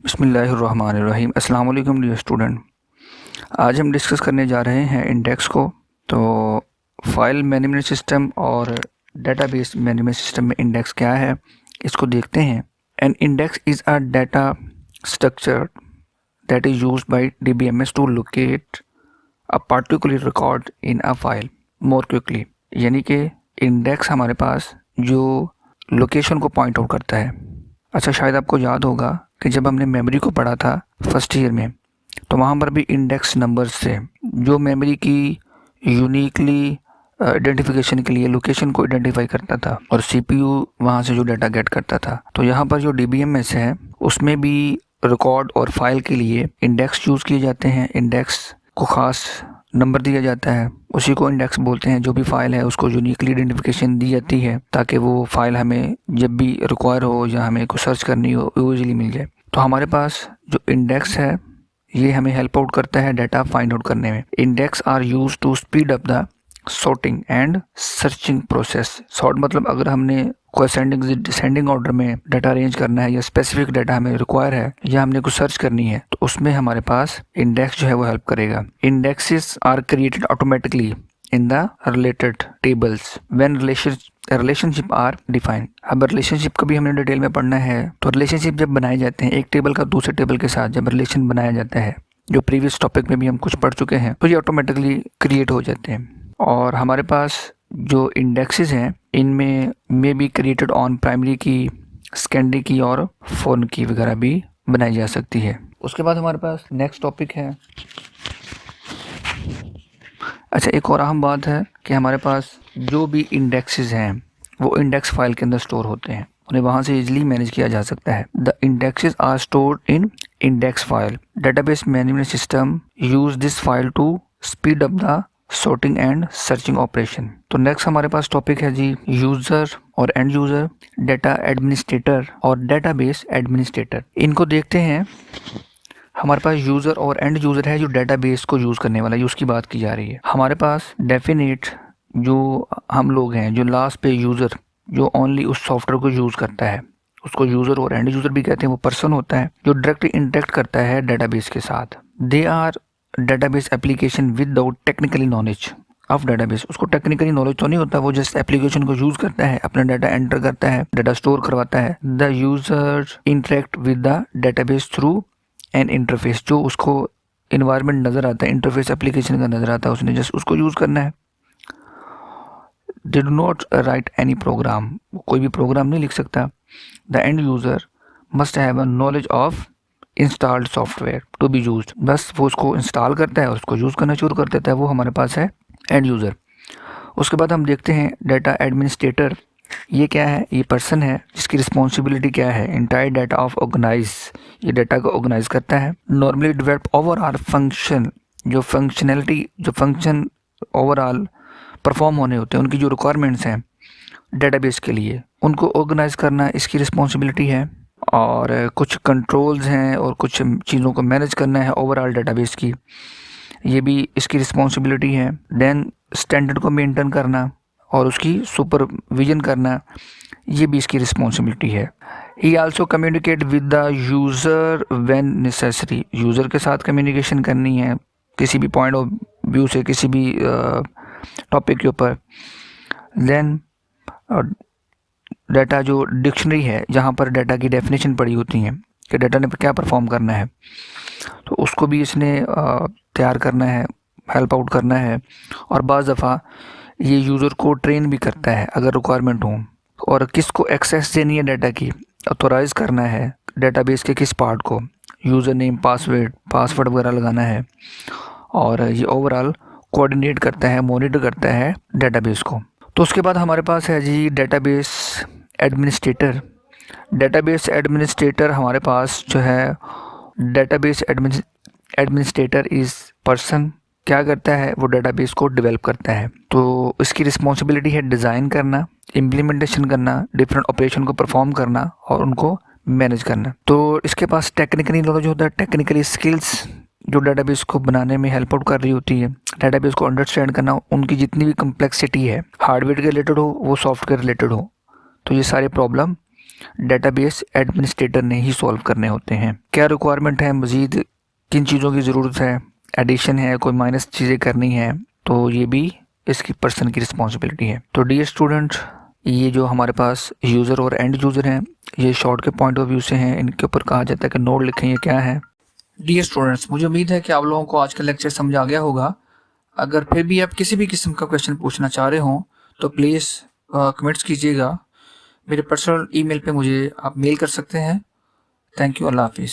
बिस्मिल्लाहिर्रहमानिर्रहीम। अस्सलाम वालेकुम डियर स्टूडेंट। आज हम डिस्कस करने जा रहे हैं इंडेक्स को। तो फाइल मैनेजमेंट सिस्टम और डेटाबेस मैनेजमेंट सिस्टम में इंडेक्स क्या है इसको देखते हैं। An index is a data structure that is used by DBMS to locate a particular record in a file more quickly. यानी कि इंडेक्स हमारे पास जो लोकेशन को पॉइंट आउट करता है। अच्छा, शायद आपको याद होगा कि जब हमने मेमोरी को पढ़ा था फर्स्ट ईयर में, तो वहाँ पर भी इंडेक्स नंबर्स थे जो मेमोरी की यूनिकली आइडेंटिफिकेशन के लिए लोकेशन को आइडेंटिफाई करता था और CPU वहाँ से जो डाटा गेट करता था। तो यहाँ पर जो DBMS है उसमें भी रिकॉर्ड और फाइल के लिए इंडेक्स यूज़ किए जाते हैं। इंडेक्स को ख़ास नंबर दिया जाता है, उसी को इंडेक्स बोलते हैं। जो भी फाइल है उसको यूनिकली आइडेंटिफिकेशन दी जाती है ताकि वो फाइल हमें जब भी रिक्वायर हो या हमें कुछ सर्च करनी हो ईजिली मिल जाए। तो हमारे पास जो इंडेक्स है ये हमें हेल्प आउट करता है डाटा फाइंड आउट करने में। Index are use to speed up the sorting and searching process. Sort मतलब अगर हमने कोई असेंडिंग डिसेंडिंग ऑर्डर में डाटा अरेंज करना है या स्पेसिफिक डाटा हमें रिक्वायर है या हमने कुछ सर्च करनी है तो उसमें हमारे पास इंडेक्स जो है वो हेल्प करेगा। Indexes are created automatically in the related tables when relationship are defined. अब रिलेशनशिप का भी हमने डिटेल में पढ़ना है। तो रिलेशनशिप जब बनाए जाते हैं, एक टेबल का दूसरे टेबल के साथ जब रिलेशन बनाया जाता है, जो प्रीवियस टॉपिक में भी हम कुछ पढ़ चुके हैं, तो ये ऑटोमेटिकली क्रिएट हो जाते हैं। और हमारे पास जो इंडेक्सेस हैं इनमें may be created on primary की, सेकेंडरी की और फॉरेन की वगैरह भी बनाई जा सकती है। उसके बाद हमारे पास नेक्स्ट टॉपिक है। अच्छा, एक और अहम बात है कि हमारे पास जो भी इंडेक्सेस हैं वो इंडेक्स फाइल के अंदर स्टोर होते हैं, उन्हें वहाँ से इजीली मैनेज किया जा सकता है। The indexes are stored in index file. Database management system use this file to speed up the sorting and searching operation. तो नेक्स्ट हमारे पास टॉपिक है जी यूजर और एंड यूजर, डेटा एडमिनिस्ट्रेटर और डेटाबेस एडमिनिस्ट्रेटर। इनको देखते हैं। हमारे पास यूज़र और एंड यूज़र है जो डेटाबेस को यूज़ करने वाला है, उसकी बात की जा रही है। हमारे पास डेफिनेट जो हम लोग हैं, जो लास्ट पे यूज़र जो ओनली उस सॉफ्टवेयर को यूज़ करता है, उसको यूज़र और एंड यूज़र भी कहते हैं। वो पर्सन होता है जो डायरेक्ट इंटरेक्ट करता है डेटाबेस के साथ। They are database application without technically knowledge of database. उसको टेक्निकली नॉलेज तो नहीं होता, वो जस्ट एप्लीकेशन को यूज़ करता है, अपना डाटा एंटर करता है, डाटा स्टोर करवाता है। The user interact with the database through an interface. जो उसको इन्वायरमेंट नज़र आता है, इंटरफेस एप्लीकेशन का नज़र आता है, उसने जस्ट उसको यूज़ करना है। They do not write any program. कोई भी प्रोग्राम नहीं लिख सकता। The end user must have a knowledge of installed software to be used. बस वो उसको इंस्टॉल करता है और उसको यूज़ करना शुरू कर देता है, वो हमारे पास है एंड यूज़र। उसके बाद हम देखते हैं डाटा एडमिनिस्ट्रेटर। ये क्या है? ये पर्सन है जिसकी रिस्पॉन्सिबिलिटी क्या है? Entire data of organise. ये डाटा को ऑर्गेनाइज करता है। नॉर्मली डेवलप ओवरऑल फंक्शन, जो फंक्शनैलिटी, जो फंक्शन ओवरऑल परफॉर्म होने होते हैं, उनकी जो रिक्वायरमेंट्स हैं डेटाबेस के लिए, उनको ऑर्गेनाइज करना इसकी रिस्पॉन्सिबिलिटी है। और कुछ कंट्रोल्स हैं और कुछ चीज़ों को मैनेज करना है ओवरऑल डेटाबेस की, ये भी इसकी रिस्पॉन्सिबिलिटी है। देन स्टैंडर्ड को मेंटेन करना और उसकी सुपरविजन करना, ये भी इसकी रिस्पॉन्सिबिलिटी है। ही also communicate with the user when necessary. User के साथ कम्युनिकेशन करनी है किसी भी पॉइंट ऑफ व्यू से, किसी भी टॉपिक के ऊपर। देन डाटा जो डिक्शनरी है, जहाँ पर डाटा की डेफिनेशन पड़ी होती हैं कि डाटा ने क्या परफॉर्म करना है, तो उसको भी इसने तैयार करना है, हेल्प आउट करना है। और बाज़ दफ़ा ये यूज़र को ट्रेन भी करता है अगर रिक्वायरमेंट हो। और किसको एक्सेस देनी है डाटा की, ऑथोराइज़ करना है डेटाबेस के किस पार्ट को, यूज़र नेम, पासवर्ड वगैरह लगाना है। और ये ओवरऑल कोऑर्डिनेट करता है, मॉनिटर करता है डेटाबेस को। तो उसके बाद हमारे पास है जी डेटाबेस एडमिनिस्ट्रेटर। डेटाबेस एडमिनिस्ट्रेटर हमारे पास जो है, डेटाबेस एडमिनिस्ट्रेटर इज़ पर्सन क्या करता है, वो डेटाबेस को डेवलप करता है। तो इसकी रिस्पॉन्सिबिलिटी है डिज़ाइन करना, इम्प्लीमेंटेशन करना, डिफरेंट ऑपरेशन को परफॉर्म करना और उनको मैनेज करना। तो इसके पास टेक्निकली नॉलेज होता है, टेक्निकली स्किल्स जो डेटाबेस को बनाने में हेल्प आउट कर रही होती है, डेटाबेस को अंडरस्टैंड करना, उनकी जितनी भी कम्प्लेक्सिटी है, हार्डवेयर के रिलेटेड हो वो सॉफ्टवेयर रिलेटेड हो, तो ये सारे प्रॉब्लम डेटाबेस एडमिनिस्ट्रेटर ने ही सॉल्व करने होते हैं। क्या रिक्वायरमेंट है, मज़ीद किन चीज़ों की ज़रूरत है, एडिशन है, कोई माइनस चीज़ें करनी है, तो ये भी इसकी पर्सन की रिस्पॉन्सिबिलिटी है। तो डियर स्टूडेंट, ये जो हमारे पास यूज़र और एंड यूज़र हैं, ये शॉर्ट के पॉइंट ऑफ व्यू से हैं। इनके ऊपर कहा जाता है कि नोड लिखें, ये क्या है। डियर स्टूडेंट्स, मुझे उम्मीद है कि आप लोगों को आज का लेक्चर समझ आ गया होगा। अगर फिर भी आप किसी भी किस्म का क्वेश्चन पूछना चाह रहे हों तो प्लीज़ कमेंट्स कीजिएगा। मेरे पर्सनल ईमेल पे मुझे आप मेल कर सकते हैं। Thank you. अल्लाह हाफिज़।